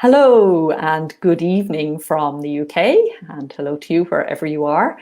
Hello and good evening from the UK, and hello to you wherever you are.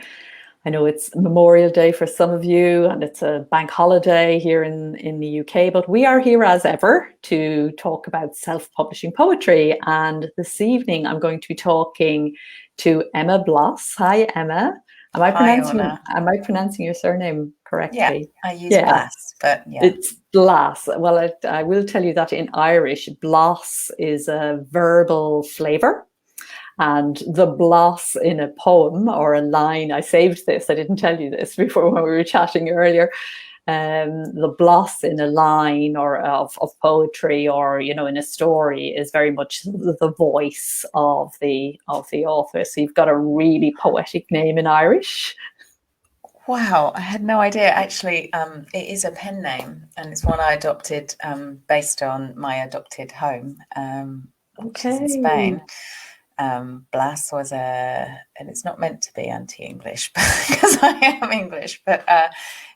I know it's Memorial Day for some of you, and it's a bank holiday here in the UK, but we are here as ever to talk about self-publishing poetry. And this evening, I'm going to be talking to Emma Blas. Hi, Emma. Am I Hi, pronouncing Orna. am I pronouncing your surname Yeah, correctly? I use Yeah. Blas, but yeah. It's Blas. Well, I will tell you that in Irish, Blas is a verbal flavor. And the Blas in a poem or a line, I saved this, I didn't tell you this before when we were chatting earlier. The Blas in a line or of poetry or in a story is very much the voice of the author. So you've got a really poetic name in Irish. Wow, I had no idea. Actually, it is a pen name, and it's one I adopted based on my adopted home, which is in Okay. Spain. Blas was and it's not meant to be anti-English because I am English, but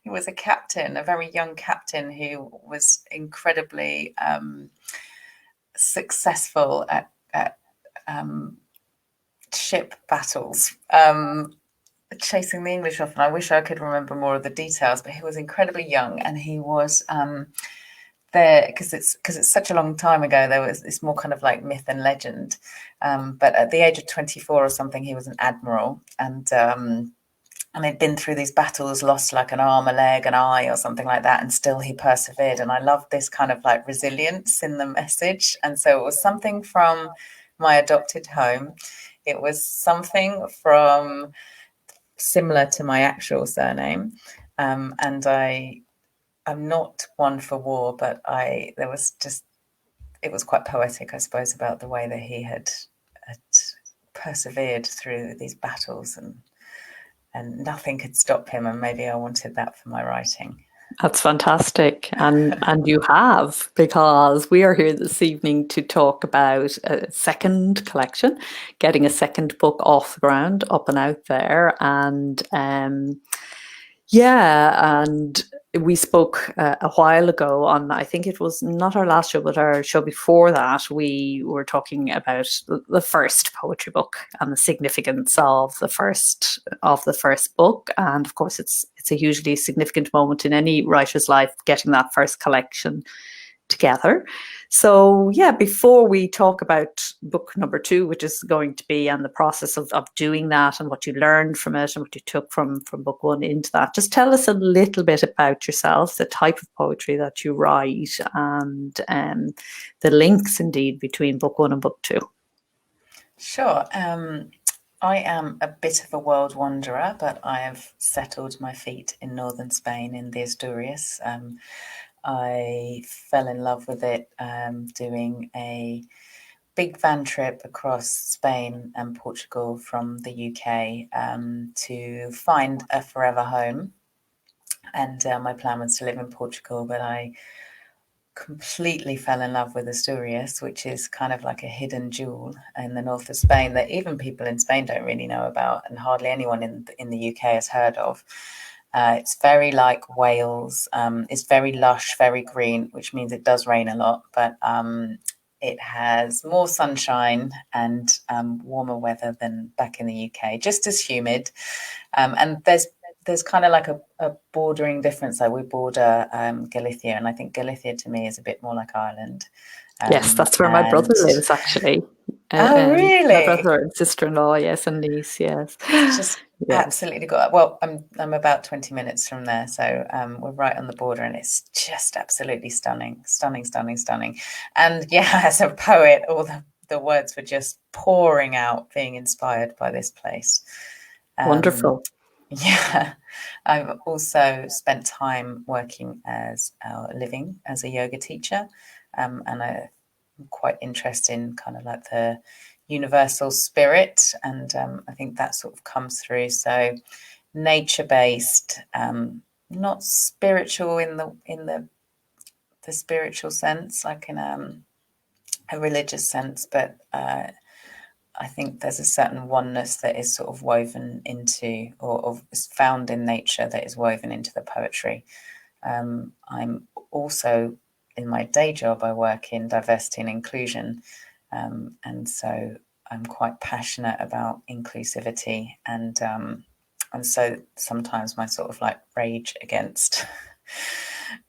he was a captain, a very young captain who was incredibly successful at ship battles. Chasing the English off, and I wish I could remember more of the details, but he was incredibly young, and he was there because it's such a long time ago. There was it's more kind of like myth and legend, but at the age of 24 or something, he was an admiral, and they'd been through these battles, lost like an arm, a leg, an eye, or something like that, and still he persevered. And I loved this kind of like resilience in the message, and so it was something from my adopted home. It was something from similar to my actual surname. And I'm not one for war, but there was just, it was quite poetic, I suppose, about the way that he had persevered through these battles and nothing could stop him. And maybe I wanted that for my writing. That's fantastic. And you have, because we are here this evening to talk about a second collection, getting a second book off the ground, up and out there. And we spoke a while ago on, I think it was not our last show, but our show before that. We were talking about the first poetry book and the significance of the first book. And of course, it's a hugely significant moment in any writer's life, getting that first collection together. So yeah, before we talk about book number two, which is going to be and the process of doing that and what you learned from it and what you took from book one into that, just tell us a little bit about yourself, the type of poetry that you write, and the links indeed between book one and book two. Sure. I am a bit of a world wanderer, but I have settled my feet in northern Spain in the Asturias. I fell in love with it doing a big van trip across Spain and Portugal from the UK to find a forever home. And my plan was to live in Portugal, but I completely fell in love with Asturias, which is kind of like a hidden jewel in the north of Spain that even people in Spain don't really know about, and hardly anyone in the UK has heard of. It's very like Wales. It's very lush, very green, which means it does rain a lot, but it has more sunshine and warmer weather than back in the UK, just as humid. And there's kind of like a bordering difference. Like we border Galicia, and I think Galicia to me is a bit more like Ireland. Yes, that's where my brother And lives, actually. oh, My really? brother and sister-in-law, yes, and niece, yes. It's just Yes. absolutely got. Well, I'm about 20 minutes from there, so we're right on the border, and it's just absolutely stunning, stunning, stunning, stunning. And yeah, as a poet, all the words were just pouring out, being inspired by this place. Um, Wonderful. yeah, I've also spent time working as living as a yoga teacher, and I'm quite interested in kind of like the universal spirit, and I think that sort of comes through. So nature based, not spiritual in the spiritual sense, like in a religious sense, but I think there's a certain oneness that is sort of woven into, or is found in nature that is woven into the poetry. I'm also in my day job, I work in diversity and inclusion, And so I'm quite passionate about inclusivity, and so sometimes my sort of like rage against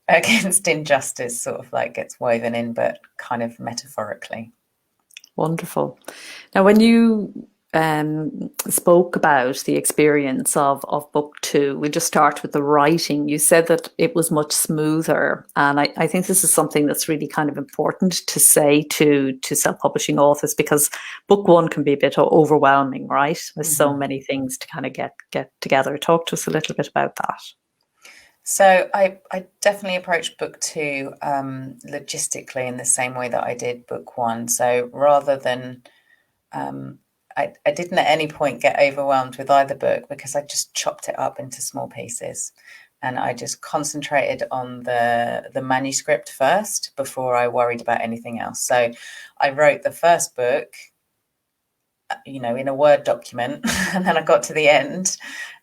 against injustice sort of like gets woven in, but kind of metaphorically. Wonderful. Now, when you spoke about the experience of book two, we just start with the writing. You said that it was much smoother, and I think this is something that's really kind of important to say to self-publishing authors, because book one can be a bit overwhelming, right? With so many things to kind of get together. Talk to us a little bit about that. So I definitely approached book two logistically in the same way that I did book one. So rather than I didn't at any point get overwhelmed with either book, because I just chopped it up into small pieces, and I just concentrated on the manuscript first before I worried about anything else. So I wrote the first book, in a Word document, and then I got to the end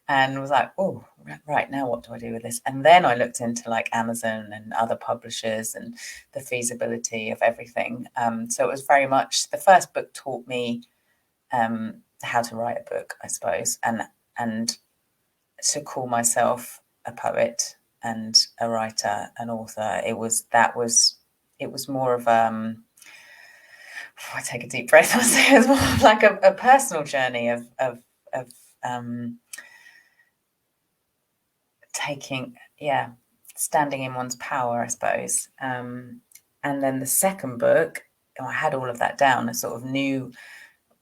and was like, oh, right, now what do I do with this? And then I looked into like Amazon and other publishers and the feasibility of everything. So it was very much, the first book taught me how to write a book, I suppose, and to call myself a poet and a writer, an author. It was more of I take a deep breath. I'll say it was more of like a personal journey of standing in one's power, I suppose. And then the second book, I had all of that down. I sort of knew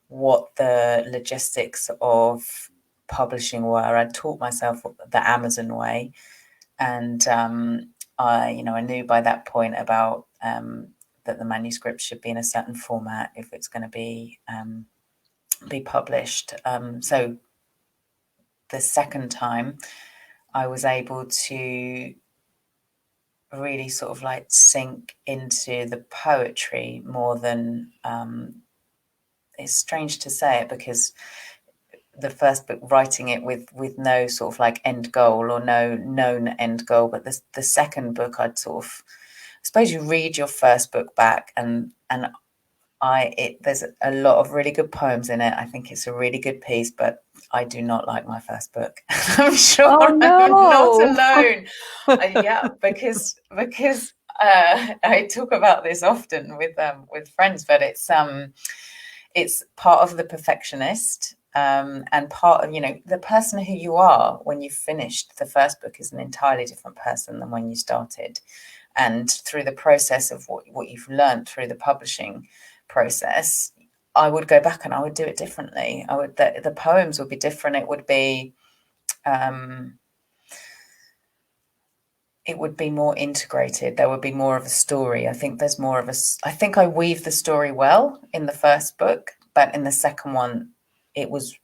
what the logistics of publishing were. I'd taught myself the Amazon way, and I knew by that point about that the manuscript should be in a certain format if it's going to be published. So the second time, I was able to really sort of like sink into the poetry more than it's strange to say it, because the first book, writing it with no sort of like end goal or no known end goal, but the second book, I'd sort of, I suppose you read your first book back, and there's a lot of really good poems in it. I think it's a really good piece, but I do not like my first book. I'm sure Oh I'm not no! alone. Yeah, because I talk about this often with friends, but it's part of the perfectionist, and part of the person who you are when you've finished the first book is an entirely different person than when you started. And through the process of what you've learned through the publishing process, I would go back and I would do it differently. The poems would be different. It would be more integrated. There would be more of a story. I think I think I weave the story well in the first book, but in the second one, it was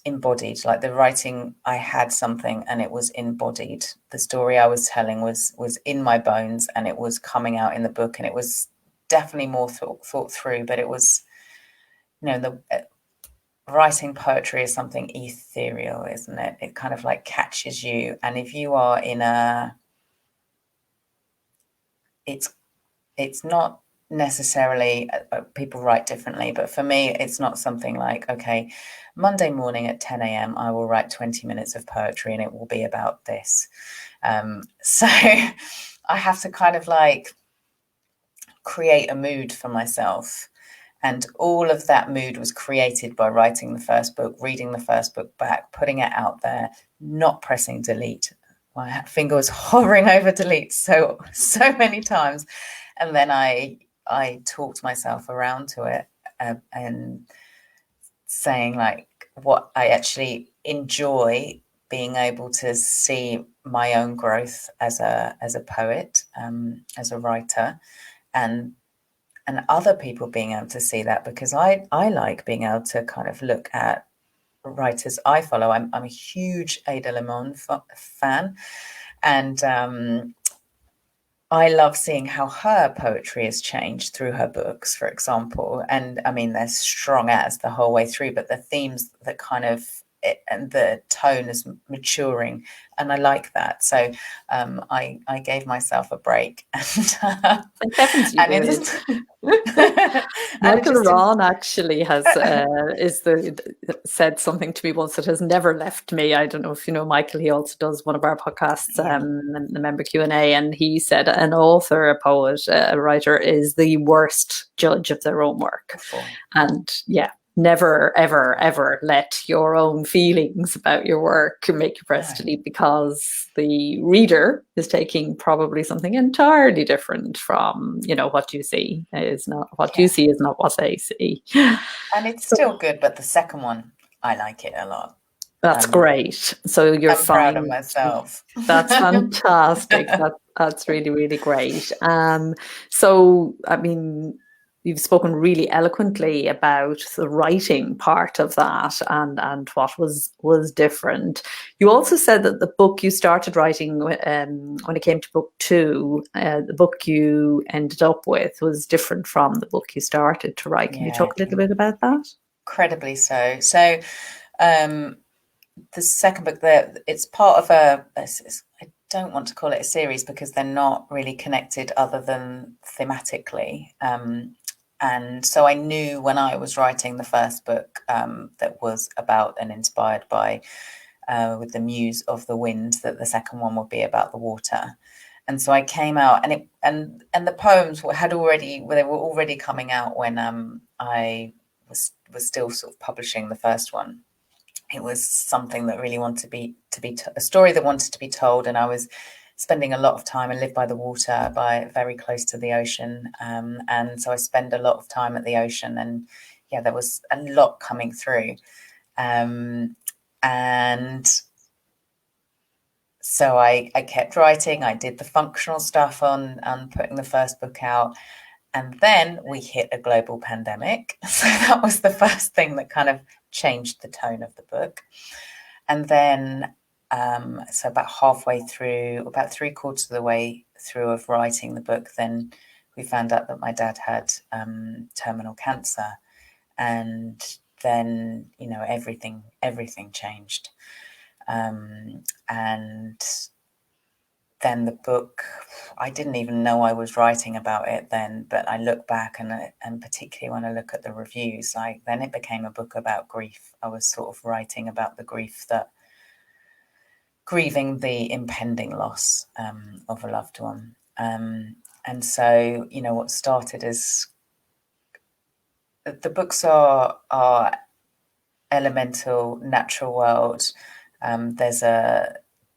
embodied. Like the writing, I had something and it was embodied. The story I was telling was in my bones, and it was coming out in the book, and it was definitely more thought through. But it was, writing poetry is something ethereal, isn't it? It kind of like catches you, and if you are in it's not necessarily, people write differently, but for me, it's not something like, okay, Monday morning at 10 a.m. I will write 20 minutes of poetry and it will be about this. So I have to kind of like create a mood for myself, and all of that mood was created by writing the first book, reading the first book back, putting it out there, not pressing delete. My finger was hovering over delete so many times. And then I talked myself around to it, and saying like what I actually enjoy, being able to see my own growth as a poet, as a writer, and other people being able to see that, because I like being able to kind of look at writers I follow. I'm a huge Ada Limon fan, and I love seeing how her poetry has changed through her books, for example. And I mean, they're strong as the whole way through, but the themes that kind of, and the tone is maturing, and I like that. So I gave myself a break, and Thank heavens you did. And it Michael just didn't. Ron actually has said something to me once that has never left me. I don't know if you know Michael. He also does one of our podcasts, Yeah. the Member Q&A, and he said an author, a poet, a writer is the worst judge of their own work. And yeah, never, ever, ever let your own feelings about your work make you press delete, because the reader is taking probably something entirely different from, what you see is not what you see is not what they see. And it's still good, but the second one, I like it a lot. That's great. So you're I'm proud of myself. That's fantastic. That's really, really great. So, I mean, you've spoken really eloquently about the writing part of that and what was different. You also said that the book you started writing when it came to book 2, the book you ended up with was different from the book you started to write. Can you talk a little bit about that? Incredibly so. So, the second book, it's part of I don't want to call it a series because they're not really connected other than thematically. And so I knew when I was writing the first book that was about and inspired by with the muse of the wind, that the second one would be about the water. And so I came out, and the poems were already coming out when I was still sort of publishing the first one. It was something that really wanted to be a story that wanted to be told, and I was spending a lot of time. I live by the water, very close to the ocean, and so I spend a lot of time at the ocean. And yeah, there was a lot coming through, and so I kept writing. I did the functional stuff on putting the first book out. And then we hit a global pandemic. So that was the first thing that kind of changed the tone of the book. And then, so about halfway through, about 3/4 of the way through of writing the book, then we found out that my dad had terminal cancer. And then, everything changed. And then the book, I didn't even know I was writing about it then, but I look back and particularly when I look at the reviews, then it became a book about grief. I was sort of writing about the grieving the impending loss of a loved one. And so, what started as the books are elemental, natural world. There's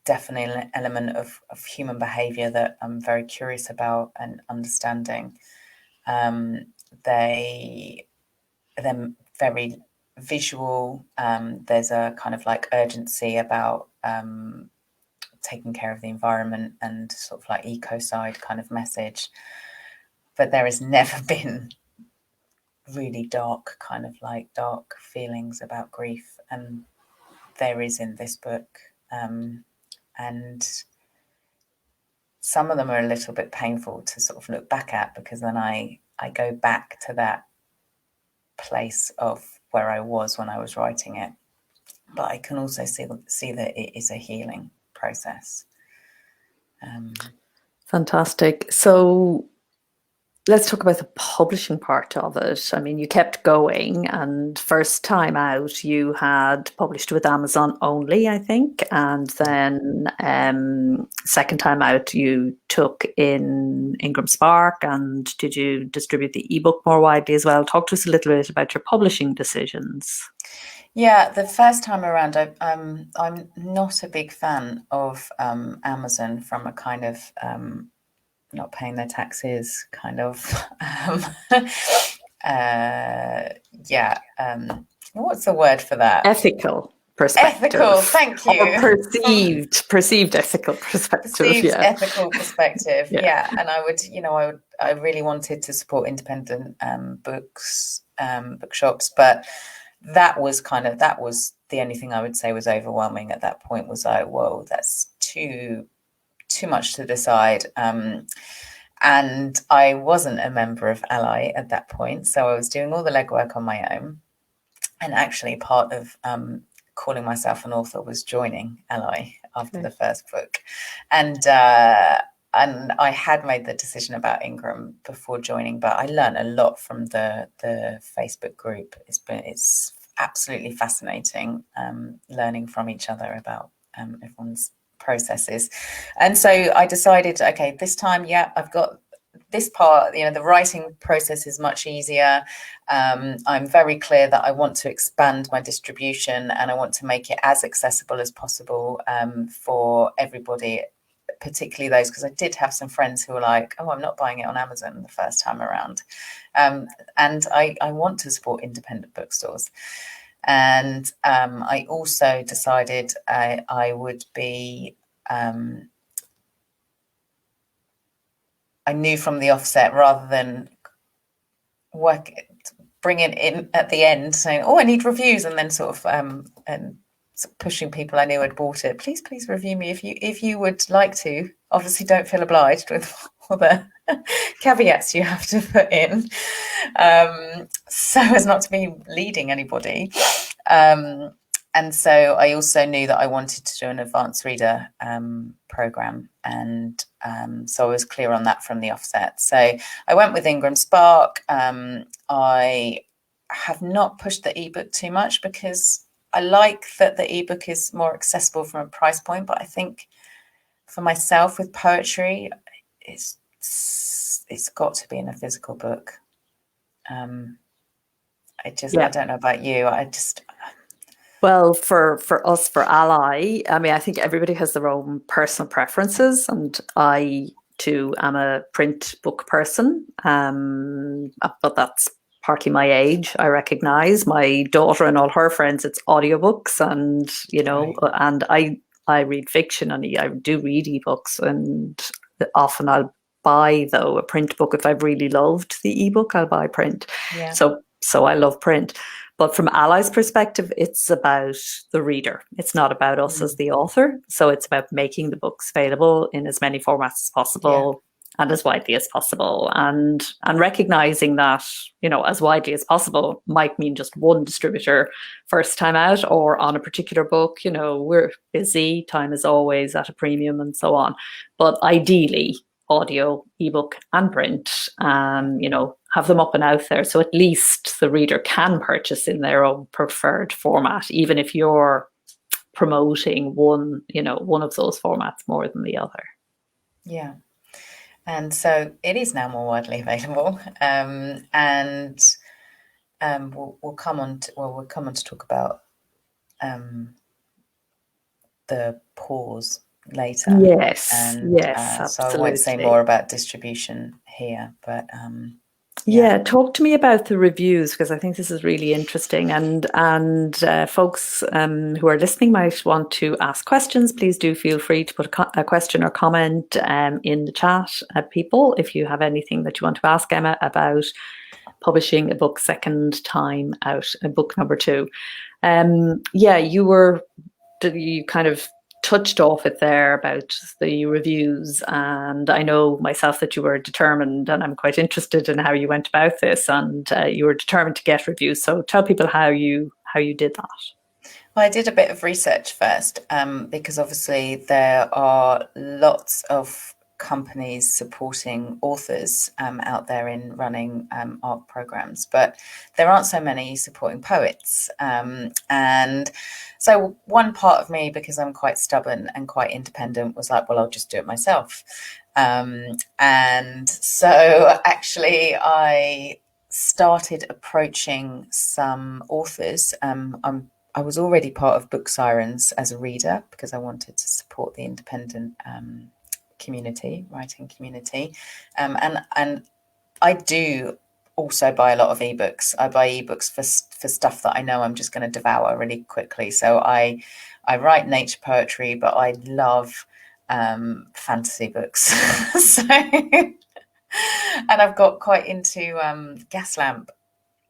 definitely an element of human behavior that I'm very curious about and understanding. They're very visual. There's a kind of like urgency about taking care of the environment and sort of like ecocide kind of message. But there has never been really dark feelings about grief, and there is in this book. And some of them are a little bit painful to sort of look back at, because then I go back to that place of where I was when I was writing it. But I can also see that it is a healing process. Fantastic. So let's talk about the publishing part of it. I mean, you kept going, and first time out, you had published with Amazon only, I think, and then second time out, you took in Ingram Spark. And did you distribute the ebook more widely as well? Talk to us a little bit about your publishing decisions. Yeah, the first time around, I'm not a big fan of Amazon from a kind of not paying their taxes kind of what's the word for that? Ethical perspective. Ethical, thank you. Or perceived ethical perspective. Perceived ethical perspective. Yeah. And I really wanted to support independent bookshops, but that was the only thing I would say was overwhelming at that point. Was like, whoa, that's too much to decide. And I wasn't a member of ALLi at that point, so I was doing all the legwork on my own. And actually, part of calling myself an author was joining ALLi after the first book. And I had made the decision about Ingram before joining, but I learned a lot from the Facebook group. It's absolutely fascinating, learning from each other about everyone's processes. And so I decided, okay, this time, I've got this part, the writing process is much easier. I'm very clear that I want to expand my distribution, and I want to make it as accessible as possible for everybody, particularly those, because I did have some friends who were like, oh, I'm not buying it on Amazon the first time around. And I want to support independent bookstores. And I also decided I would be... I knew from the offset, rather than bring it in at the end saying, oh, I need reviews, and then sort of and pushing people I knew had bought it, please review me if you would like to. Obviously, don't feel obliged with all the caveats you have to put in, so as not to be leading anybody. And so I also knew that I wanted to do an advanced reader program, and so I was clear on that from the offset. So I went with Ingram Spark. I have not pushed the ebook too much, because I like that the ebook is more accessible from a price point, but I think for myself with poetry, it's got to be in a physical book. I don't know about you. Well, for us, for ALLi, I mean, I think everybody has their own personal preferences, and I too am a print book person, but that's partly my age. I recognize my daughter and all her friends, it's audiobooks, and right. And I read fiction, and I do read ebooks, and often I'll buy, though, a print book. If I've really loved the ebook, I'll buy print. Yeah. So I love print. But from ALLi's perspective, it's about the reader. It's not about us as the author. So it's about making the books available in as many formats as possible, and as widely as possible. And recognizing that, as widely as possible might mean just one distributor first time out, or on a particular book. We're busy, time is always at a premium, and so on. But ideally, audio, ebook, and print, have them up and out there, so at least the reader can purchase in their own preferred format, even if you're promoting one of those formats more than the other. Yeah. And so it is now more widely available, and we'll come on to talk about the pause later. Yes, so I won't say more about distribution here, but talk to me about the reviews, because I think this is really interesting, and folks who are listening might want to ask questions. Please do feel free to put a question or comment in the chat, people, if you have anything that you want to ask Emma about publishing a book second time out, book number 2. You kind of touched off it there about the reviews, and I know myself that you were determined, and I'm quite interested in how you went about this, and you were determined to get reviews. So tell people how you did that. Well, I did a bit of research first, because obviously there are lots of companies supporting authors out there in running art programs, but there aren't so many supporting poets. And so one part of me, because I'm quite stubborn and quite independent, was like, well, I'll just do it myself. And so actually I started approaching some authors. I was already part of Book Sirens as a reader, because I wanted to support the independent writing community, and I do also buy a lot of ebooks. I buy ebooks for stuff that I know I'm just going to devour really quickly. So I write nature poetry, but I love fantasy books. So, and I've got quite into Gaslamp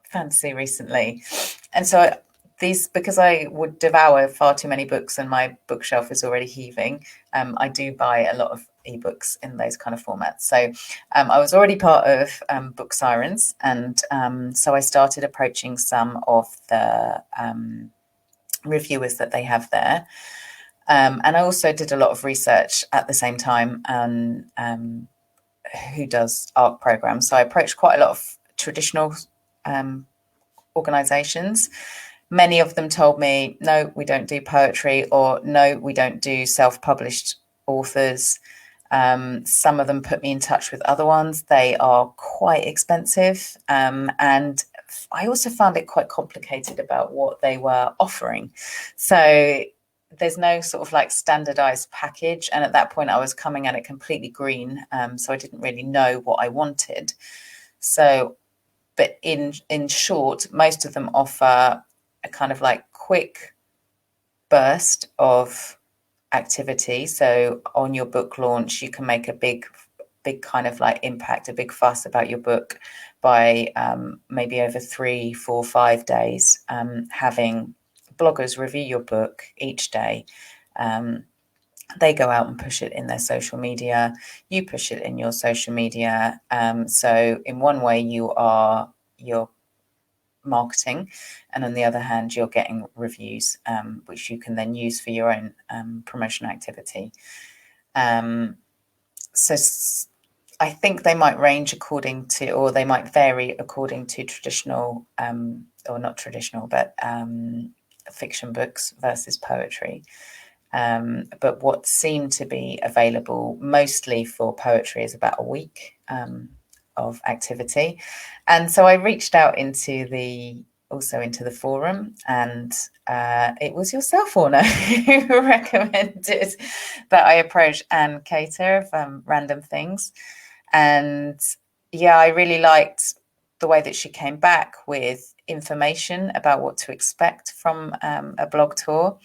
fantasy recently, and so because I would devour far too many books and my bookshelf is already heaving, I do buy a lot of ebooks in those kind of formats. So I was already part of Book Sirens, and so I started approaching some of the reviewers that they have there. And I also did a lot of research at the same time on who does art programs. So I approached quite a lot of traditional organisations. Many of them told me, no, we don't do poetry, or no, we don't do self-published authors. Some of them put me in touch with other ones. They are quite expensive. And I also found it quite complicated about what they were offering. So there's no sort of like standardized package. And at that point, I was coming at it completely green. So I didn't really know what I wanted. So, but in short, most of them offer a kind of like quick burst of activity. So on your book launch, you can make a big kind of like impact, a big fuss about your book by maybe over 3, 4, 5 days, having bloggers review your book each day. They go out and push it in their social media. You push it in your social media. So in one way, you're marketing, and on the other hand, you're getting reviews, which you can then use for your own promotion activity. So I think they might range according to, or they might vary according to traditional, or not traditional, but fiction books versus poetry. But what seemed to be available mostly for poetry is about a week of activity. And so I reached out into the forum, and it was yourself, Orna, who recommended that I approach Anne Cater of Random Things. And yeah, I really liked the way that she came back with information about what to expect from a blog tour.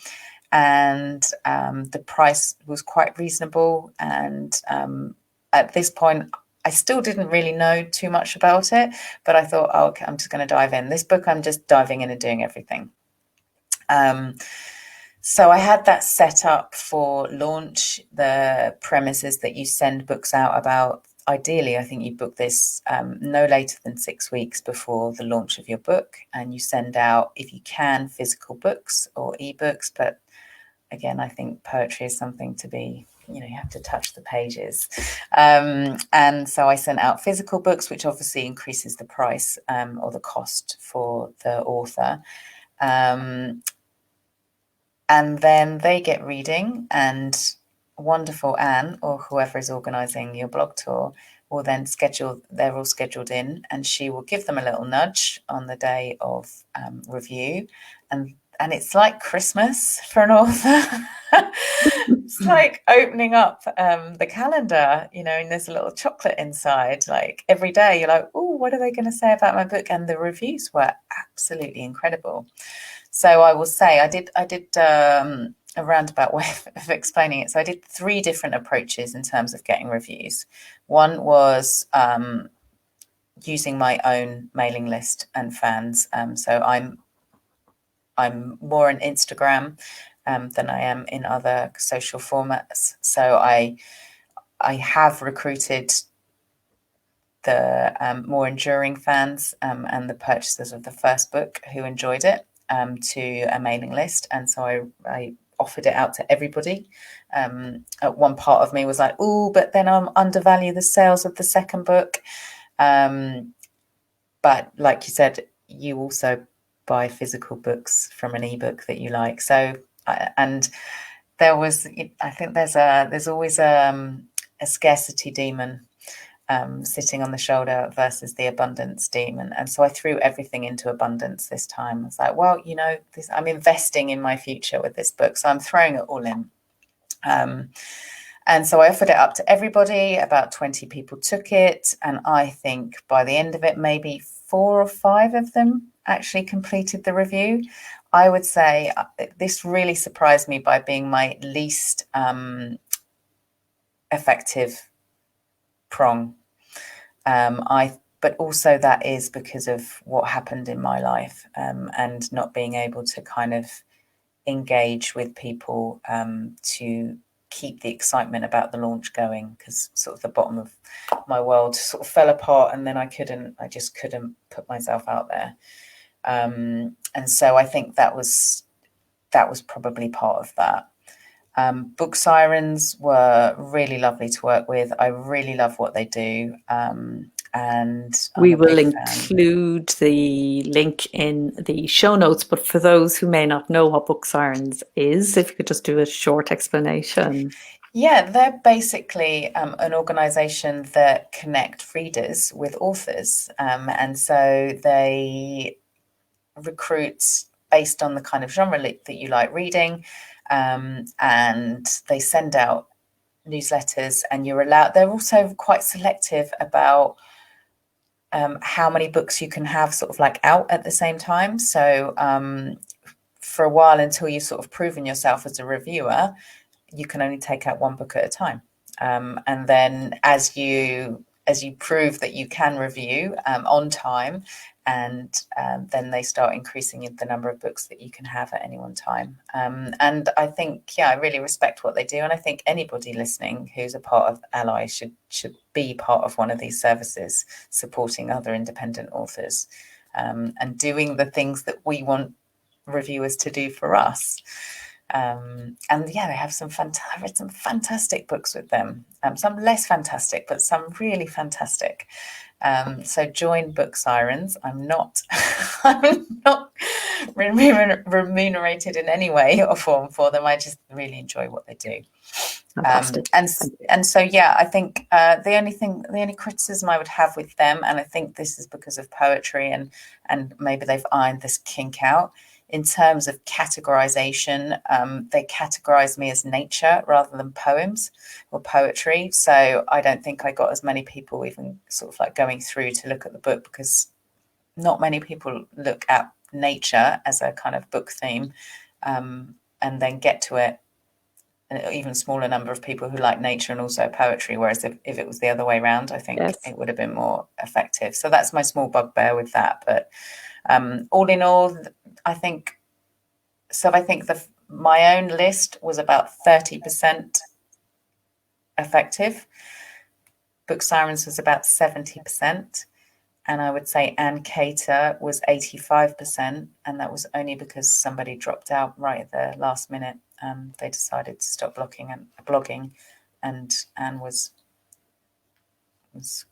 And the price was quite reasonable. And at this point, I still didn't really know too much about it, but I thought, oh, okay, I'm just going to dive in. This book, I'm just diving in and doing everything. So I had that set up for launch. The premise is that you send books out about, ideally, I think you book this no later than 6 weeks before the launch of your book. And you send out, if you can, physical books or ebooks. But again, I think poetry is something to be, you have to touch the pages. And so I sent out physical books, which obviously increases the price or the cost for the author. And then they get reading, and wonderful Anne, or whoever is organising your blog tour, will then they're all scheduled in, and she will give them a little nudge on the day of review. And it's like Christmas for an author. It's like opening up the calendar, and there's a little chocolate inside. Like every day you're like, oh, what are they going to say about my book? And the reviews were absolutely incredible. So I will say I did a roundabout way of explaining it. So I did 3 different approaches in terms of getting reviews. One was using my own mailing list and fans. So I'm more on Instagram than I am in other social formats. So I have recruited the more enduring fans and the purchasers of the first book who enjoyed it to a mailing list. And so I offered it out to everybody. At one part of me was like, oh, but then I'm undervalue the sales of the second book. But like you said, you also buy physical books from an ebook that you like. So, and there was, I think there's always a scarcity demon sitting on the shoulder versus the abundance demon. And so I threw everything into abundance this time. I was like, well, I'm investing in my future with this book, so I'm throwing it all in. And so I offered it up to everybody. About 20 people took it. And I think by the end of it, maybe 4 or 5 of them actually completed the review. I would say this really surprised me by being my least effective prong. But also that is because of what happened in my life and not being able to kind of engage with people to keep the excitement about the launch going, because sort of the bottom of my world sort of fell apart, and then I just couldn't put myself out there. And so I think that was probably part of that. Book Sirens were really lovely to work with. I really love what they do. And I'm We a will big fan. include the link in the show notes, but for those who may not know what Book Sirens is, if you could just do a short explanation. Yeah, they're basically an organisation that connect readers with authors. And so they recruit based on the kind of genre that you like reading. And they send out newsletters, and you're allowed, they're also quite selective about how many books you can have sort of like out at the same time. So for a while, until you've sort of proven yourself as a reviewer, you can only take out one book at a time. And then as you prove that you can review on time, and then they start increasing the number of books that you can have at any one time. And I think, I really respect what they do. And I think anybody listening who's a part of ALLi should be part of one of these services, supporting other independent authors and doing the things that we want reviewers to do for us. And they have I've read some fantastic books with them, some less fantastic, but some really fantastic. So join Book Sirens. I'm not remunerated in any way or form for them. I just really enjoy what they do. Fantastic. And so I think the only criticism I would have with them, and I think this is because of poetry, and maybe they've ironed this kink out. In terms of categorization, they categorize me as nature rather than poems or poetry. So I don't think I got as many people even sort of like going through to look at the book, because not many people look at nature as a kind of book theme and then get to it. An even smaller number of people who like nature and also poetry. Whereas if it was the other way around, I think it would have been more effective. So that's my small bugbear with that. But all in all, I think my own list was about 30% effective. Book Sirens was about 70%. And I would say Ann Cater was 85%. And that was only because somebody dropped out right at the last minute. They decided to stop blogging, and Anne was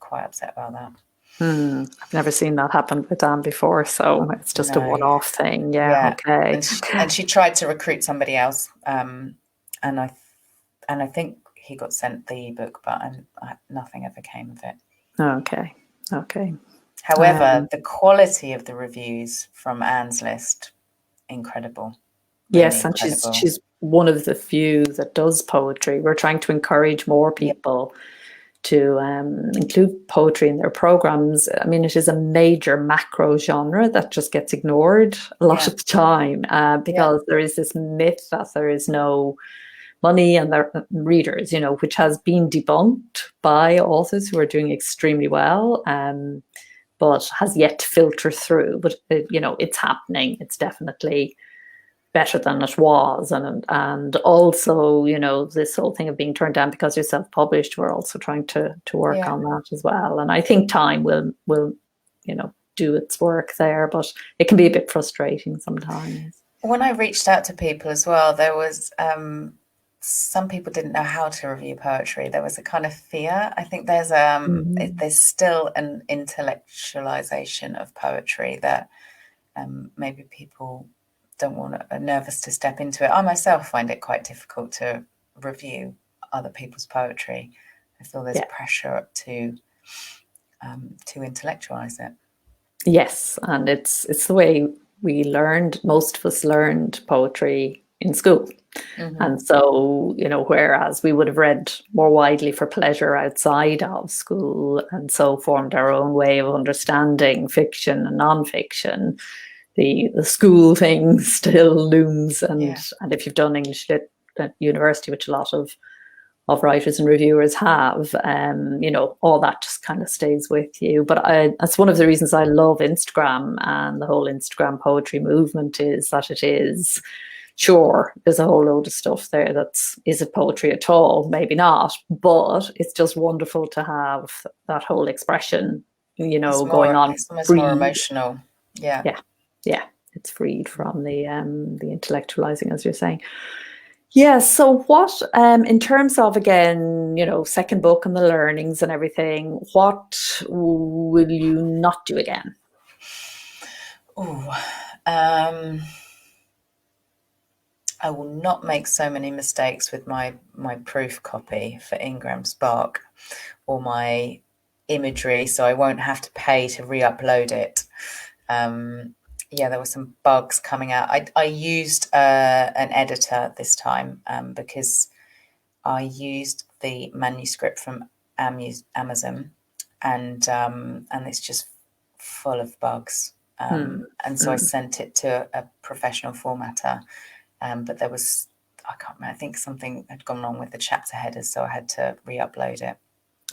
quite upset about that. I've never seen that happen with Anne before, so it's just a one-off thing. Yeah. Okay. And she tried to recruit somebody else, and I think he got sent the ebook, but nothing ever came of it. Okay. However, the quality of the reviews from Anne's list, incredible. Really yes, and she's one of the few that does poetry. We're trying to encourage more people to include poetry in their programs. I mean, it is a major macro genre that just gets ignored a lot of the time because there is this myth that there is no money and their readers, which has been debunked by authors who are doing extremely well, but has yet to filter through. But, it's happening. It's definitely better than it was, and also this whole thing of being turned down because you're self-published, we're also trying to work on that as well. And I think time will do its work there, but it can be a bit frustrating sometimes. When I reached out to people as well, there was some people didn't know how to review poetry. There was a kind of fear. I think there's still an intellectualization of poetry that maybe people are nervous to step into it. I myself find it quite difficult to review other people's poetry. I feel there's pressure to intellectualize it. Yes, and it's the way most of us learned poetry in school. Mm-hmm. And so, whereas we would have read more widely for pleasure outside of school, and so formed our own way of understanding fiction and non-fiction, the school thing still looms. And if you've done English Lit at university, which a lot of writers and reviewers have, all that just kind of stays with you. But that's one of the reasons I love Instagram and the whole Instagram poetry movement, is that it is, sure, there's a whole load of stuff there is it poetry at all? Maybe not, but it's just wonderful to have that whole expression, going on. It's much more emotional. Yeah, it's freed from the intellectualizing, as you're saying. Yeah, so what, in terms of, again, second book and the learnings and everything, what will you not do again? Oh, I will not make so many mistakes with my proof copy for Ingram Spark or my imagery, so I won't have to pay to re-upload it. Yeah, there were some bugs coming out. I used an editor this time because I used the manuscript from Amazon, and it's just full of bugs. And so I sent it to a professional formatter, but there was, I can't remember, I think something had gone wrong with the chapter headers, so I had to re-upload it.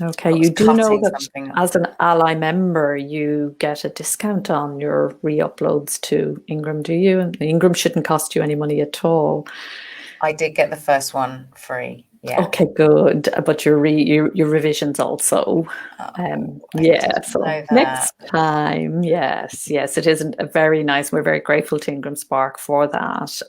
Okay, you do know that as an ALLi member, you get a discount on your re-uploads to Ingram, do you? And Ingram shouldn't cost you any money at all. I did get the first one free. Yeah. Okay, good. But your revisions also. Yeah. So next time, yes, it isn't a very nice. We're very grateful to Ingram Spark for that.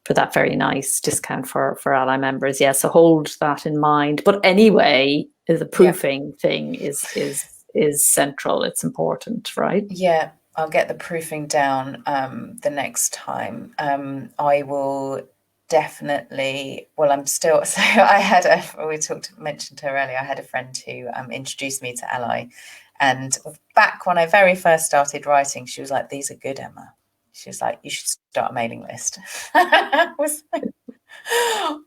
For that very nice discount for ALLi members. Yeah, so hold that in mind. But anyway, the proofing thing is central. It's important, right? Yeah, I'll get the proofing down the next time. I will definitely. Well, I'm still. So I had mentioned her earlier. I had a friend who introduced me to ALLi, and back when I very first started writing, she was like, "These are good, Emma." She was like, "You should start a mailing list." I was like,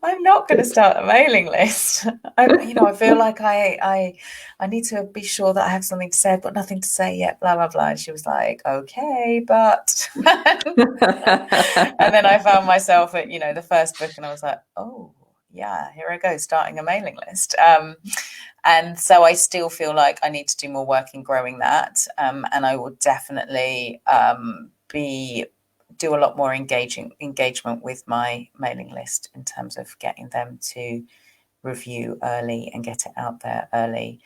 I'm not going to start a mailing list. I feel like I need to be sure that I have something to say. I've got nothing to say yet, blah, blah, blah. And she was like, okay, but. And then I found myself at, the first book and I was like, oh, yeah, here I go, starting a mailing list. And so I still feel like I need to do more work in growing that. And I will definitely do a lot more engagement with my mailing list in terms of getting them to review early and get it out there early.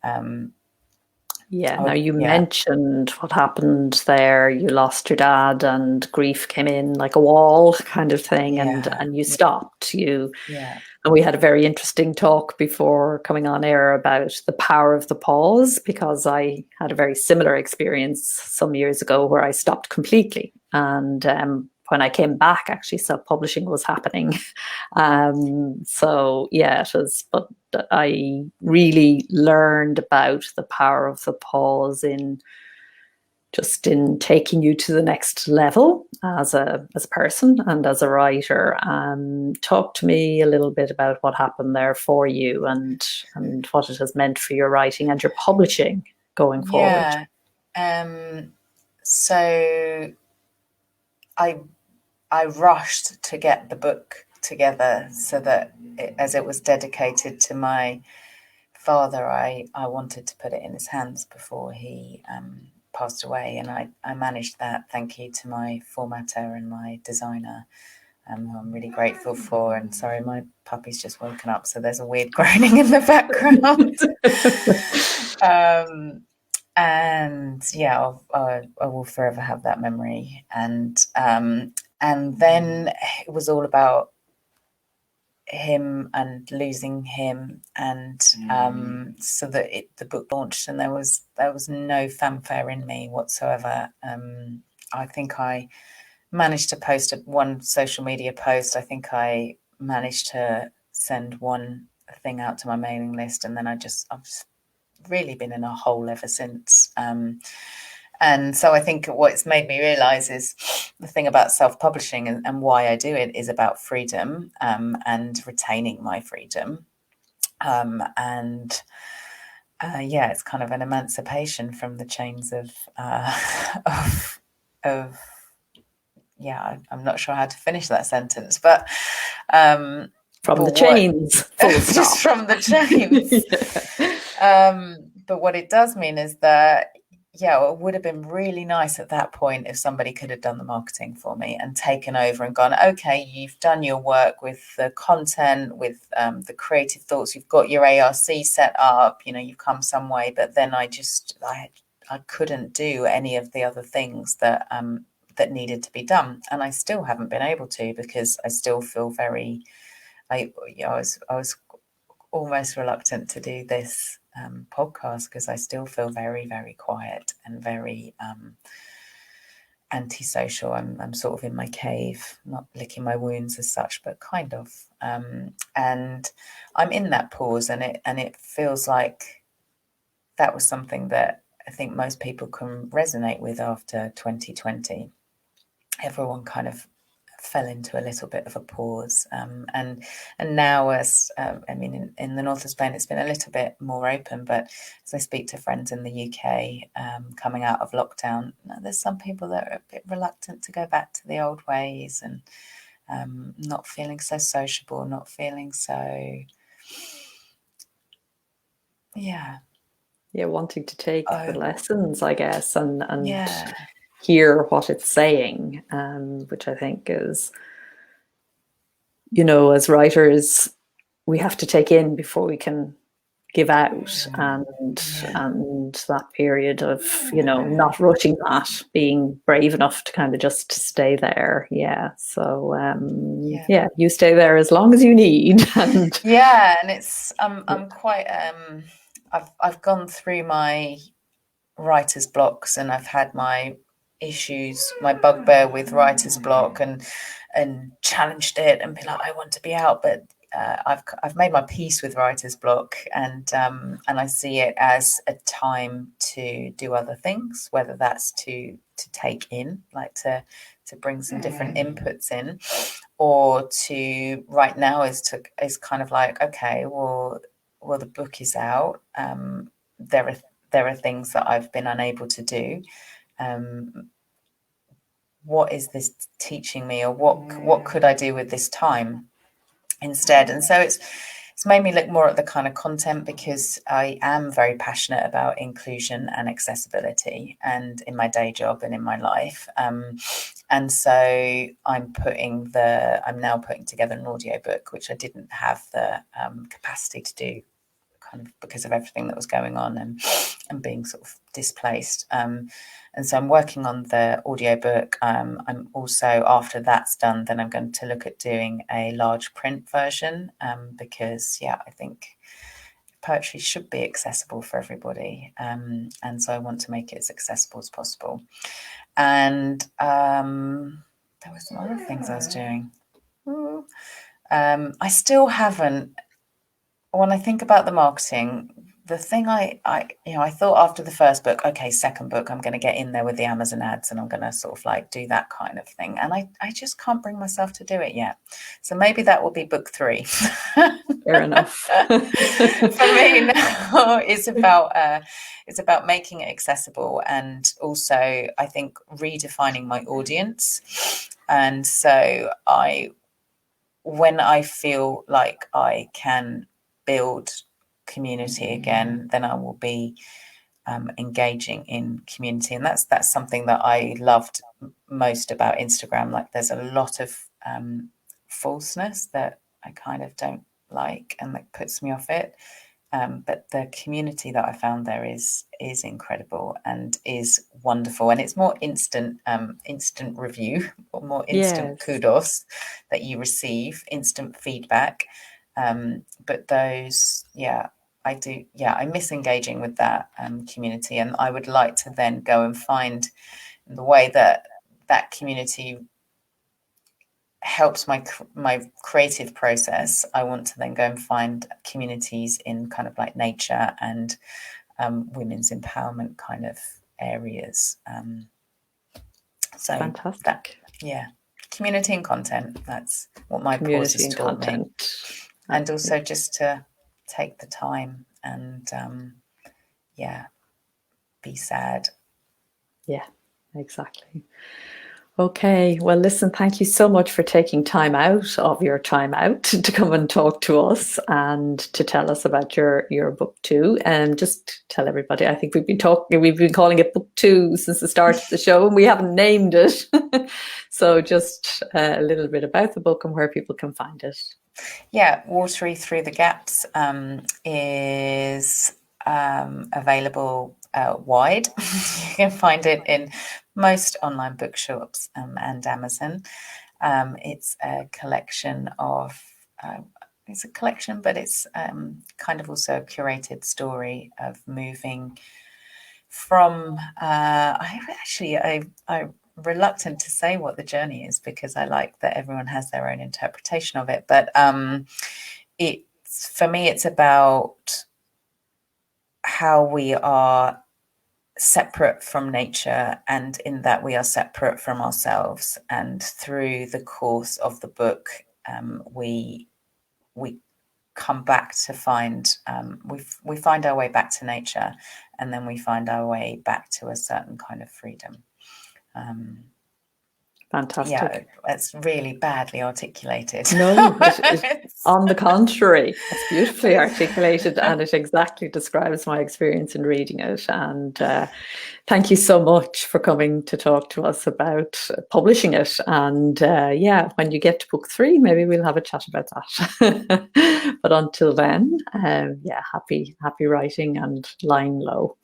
Now you mentioned what happened there. You lost your dad and grief came in like a wall kind of thing, and you stopped. And we had a very interesting talk before coming on air about the power of the pause, because I had a very similar experience some years ago where I stopped completely. And when I came back, actually, self-publishing was happening. So yeah, it was, but I really learned about the power of the pause in taking you to the next level as a person and as a writer. Talk to me a little bit about what happened there for you and what it has meant for your writing and your publishing going forward. So I rushed to get the book together so that as it was dedicated to my father, I wanted to put it in his hands before he passed away, and I managed that. Thank you to my formatter and my designer, who I'm really grateful for. And sorry, my puppy's just woken up, so there's a weird groaning in the background. And yeah, I will forever have that memory. And then it was all about him and losing him, and so that the book launched, and there was no fanfare in me whatsoever. I think I managed to post one social media post. I think I managed to send one thing out to my mailing list, and then I've just really been in a hole ever since. And so I think what's made me realize is the thing about self-publishing and why I do it is about freedom, and retaining my freedom. It's kind of an emancipation from the chains of I'm not sure how to finish that sentence, but from the chains, just from the chains. But what it does mean is that, it would have been really nice at that point if somebody could have done the marketing for me and taken over and gone, okay, you've done your work with the content, with the creative thoughts, you've got your ARC set up, you've come some way. But then I couldn't do any of the other things that that needed to be done, and I still haven't been able to, because I still feel very, I was almost reluctant to do this podcast, because I still feel very, very quiet and very antisocial. I'm sort of in my cave, not licking my wounds as such, but kind of. And I'm in that pause, and it feels like that was something that I think most people can resonate with after 2020. Everyone kind of fell into a little bit of a pause, and now, as I mean, in the north of Spain, it's been a little bit more open, but as I speak to friends in the UK coming out of lockdown, there's some people that are a bit reluctant to go back to the old ways, and not feeling so sociable, not feeling so wanting to take the lessons, I guess, and yeah. hear what it's saying, which I think is, you know, as writers, we have to take in before we can give out, and that period of, you know, not rushing that, being brave enough to kind of just stay there. So you stay there as long as you need. And it's I'm quite I've gone through my writer's blocks, and I've had my issues, my bugbear with writer's block, and challenged it and be like, I want to be out, but I've made my peace with writer's block, and I see it as a time to do other things, whether that's to take in, like to bring some different inputs in, or to right now is kind of like, okay, well the book is out. There are things that I've been unable to do. What is this teaching me, or what could I do with this time instead? And so it's made me look more at the kind of content, because I am very passionate about inclusion and accessibility, and in my day job and in my life. And so I'm now putting together an audiobook, which I didn't have the capacity to do, kind of because of everything that was going on, and being sort of displaced. And so I'm working on the audiobook. I'm also, after that's done, then I'm going to look at doing a large print version, because I think poetry should be accessible for everybody. And so I want to make it as accessible as possible. And there were some other things I was doing. I still haven't, when I think about the marketing, the thing I thought after the first book, okay, second book, I'm going to get in there with the Amazon ads, and I'm going to sort of like do that kind of thing. And I just can't bring myself to do it yet. So maybe that will be book 3. Fair enough. For me now, it's about making it accessible, and also I think redefining my audience. And so when I feel like I can build community again, then I will be engaging in community, and that's something that I loved most about Instagram. Like, there's a lot of falseness that I kind of don't like, and that puts me off it. But the community that I found there is incredible and is wonderful, and it's more instant review, or more instant kudos that you receive, instant feedback. But those, I do, I miss engaging with that community, and I would like to then go and find the way that community helps my creative process. I want to then go and find communities in kind of like nature and women's empowerment kind of areas. So fantastic. Community and content. That's what my pause has taught me. And also just to take the time and be sad. Yeah, exactly. Okay, well, listen, thank you so much for taking time out of your time out to come and talk to us and to tell us about your book 2. And just tell everybody, I think we've been calling it book 2 since the start of the show, and we haven't named it. So just a little bit about the book and where people can find it. Watery Through the Gaps is available wide. You can find it in most online bookshops and Amazon. It's a collection of but it's kind of also a curated story of moving from. I'm reluctant to say what the journey is because I like that everyone has their own interpretation of it. But for me, it's about how we are separate from nature, and in that we are separate from ourselves. And through the course of the book, we come back to find we find our way back to nature, and then we find our way back to a certain kind of freedom. Fantastic. Yeah, it's really badly articulated. No, on the contrary, it's beautifully articulated, and it exactly describes my experience in reading it. And thank you so much for coming to talk to us about publishing it. And when you get to book 3, maybe we'll have a chat about that. But until then, happy writing and lying low.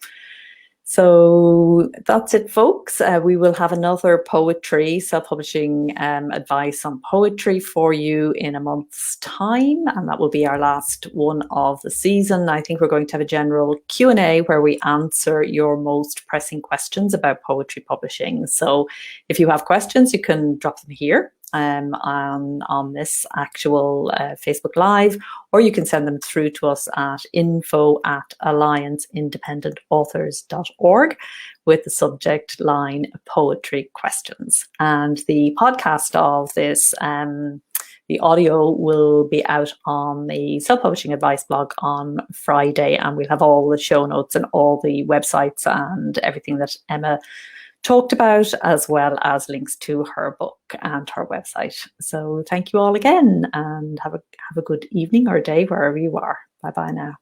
So that's it, folks. We will have another poetry, self-publishing advice on poetry for you in a month's time, and that will be our last one of the season. I think we're going to have a general Q&A where we answer your most pressing questions about poetry publishing. So if you have questions, you can drop them here on this actual Facebook Live, or you can send them through to us at info@allianceindependentauthors.org with the subject line poetry questions. And the podcast of this, the audio will be out on the Self-Publishing Advice blog on Friday, and we'll have all the show notes and all the websites and everything that Emma talked about, as well as links to her book and her website. So thank you all again, and have a good evening or day wherever you are. Bye bye now.